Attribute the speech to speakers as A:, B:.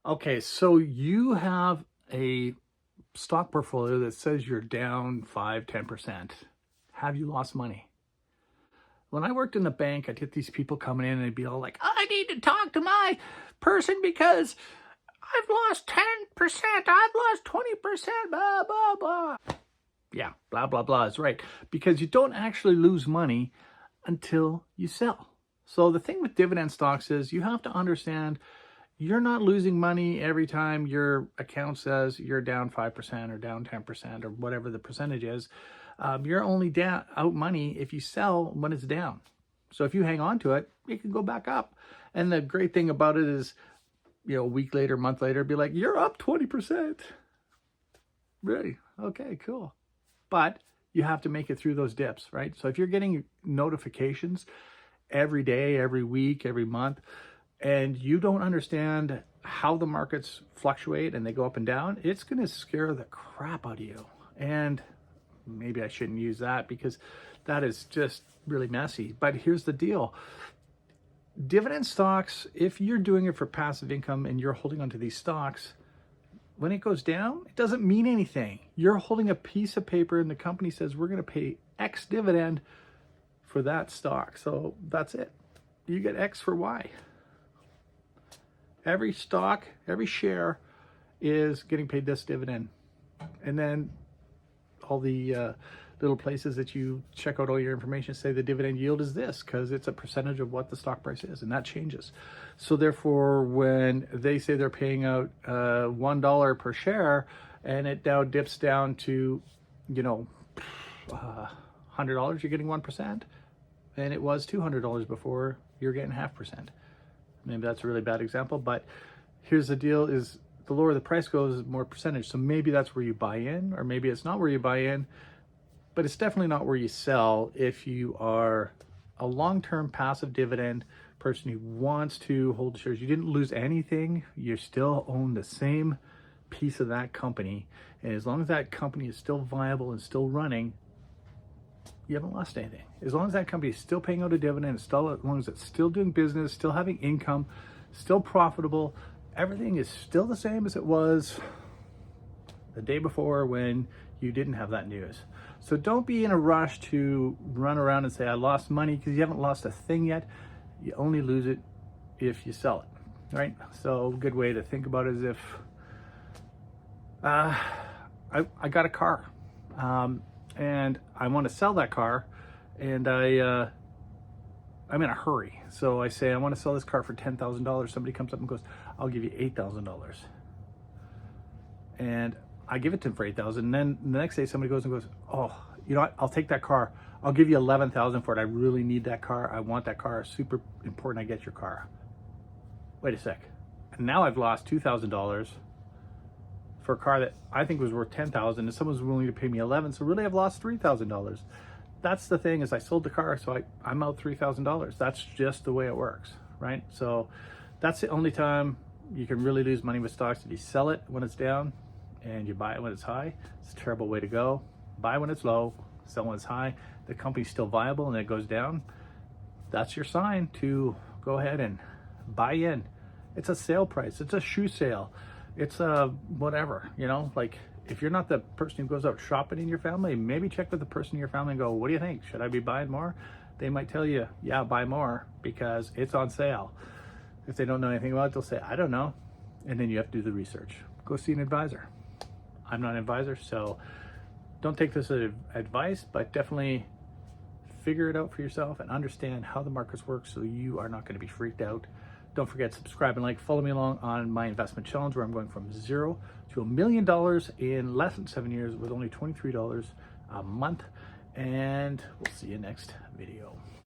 A: Okay, so you have a stock portfolio that says you're down 5, 10%. Have you lost money? When I worked in the bank, I'd get these people coming in and they'd be all like, I need to talk to my person because I've lost 10%, I've lost 20%, blah, blah, blah. Yeah, blah, blah, blah is right. Because you don't actually lose money until you sell. So the thing with dividend stocks is you have to understand you're not losing money every time your account says you're down 5% or down 10% or whatever the percentage is. You're only out money if you sell when it's down. So if you hang on to it, it can go back up. And the great thing about it is, a week later, month later, be like, you're up 20%. Really? Okay, cool. But you have to make it through those dips, right? So if you're getting notifications every day, every week, every month, and you don't understand how the markets fluctuate and they go up and down, it's going to scare the crap out of you. And maybe I shouldn't use that because that is just really messy. But here's the deal. Dividend stocks, if you're doing it for passive income and you're holding onto these stocks, when it goes down, it doesn't mean anything. You're holding a piece of paper and the company says, we're going to pay X dividend for that stock. So that's it. You get X for Y. Every stock, every share is getting paid this dividend. And then all the little places that you check out all your information say the dividend yield is this because it's a percentage of what the stock price is, and that changes. So therefore, when they say they're paying out $1 per share and it now dips down to, $100, you're getting 1%. And it was $200 before, you're getting 0.5%. Maybe that's a really bad example, but here's the deal is the lower the price goes, more percentage. So maybe that's where you buy in, or maybe it's not where you buy in, but it's definitely not where you sell if you are a long-term passive dividend person who wants to hold the shares. You didn't lose anything. You still own the same piece of that company. And as long as that company is still viable and still running, you haven't lost anything. As long as that company is still paying out a dividend, as long as it's still doing business, still having income, still profitable, everything is still the same as it was the day before when you didn't have that news. So don't be in a rush to run around and say, I lost money, because you haven't lost a thing yet. You only lose it if you sell it, right? So a good way to think about it is if I got a car. And I want to sell that car, and I'm in a hurry. So I say, I want to sell this car for $10,000. Somebody comes up and goes, I'll give you $8,000. And I give it to him for $8,000. And then the next day somebody goes and goes, oh, you know what? I'll take that car. I'll give you $11,000 for it. I really need that car. I want that car. It's super important I get your car. Wait a sec. And now I've lost $2,000 for a car that I think was worth $10,000 and someone's willing to pay me $11,000. So really I've lost $3,000. That's the thing is I sold the car, so I'm out $3,000. That's just the way it works, right? So that's the only time you can really lose money with stocks. If you sell it when it's down and you buy it when it's high, it's a terrible way to go. Buy when it's low, sell when it's high. The company's still viable and it goes down. That's your sign to go ahead and buy in. It's a sale price. It's a shoe sale. It's whatever, like if you're not the person who goes out shopping in your family, maybe check with the person in your family and go, what do you think? Should I be buying more? They might tell you, yeah, buy more because it's on sale. If they don't know anything about it, they'll say, I don't know. And then you have to do the research. Go see an advisor. I'm not an advisor, so don't take this as advice, but definitely figure it out for yourself and understand how the markets work so you are not going to be freaked out. Don't forget to subscribe and like. Follow me along on my investment challenge where I'm going from $0 to $1 million in less than 7 years with only $23 a month. And we'll see you next video.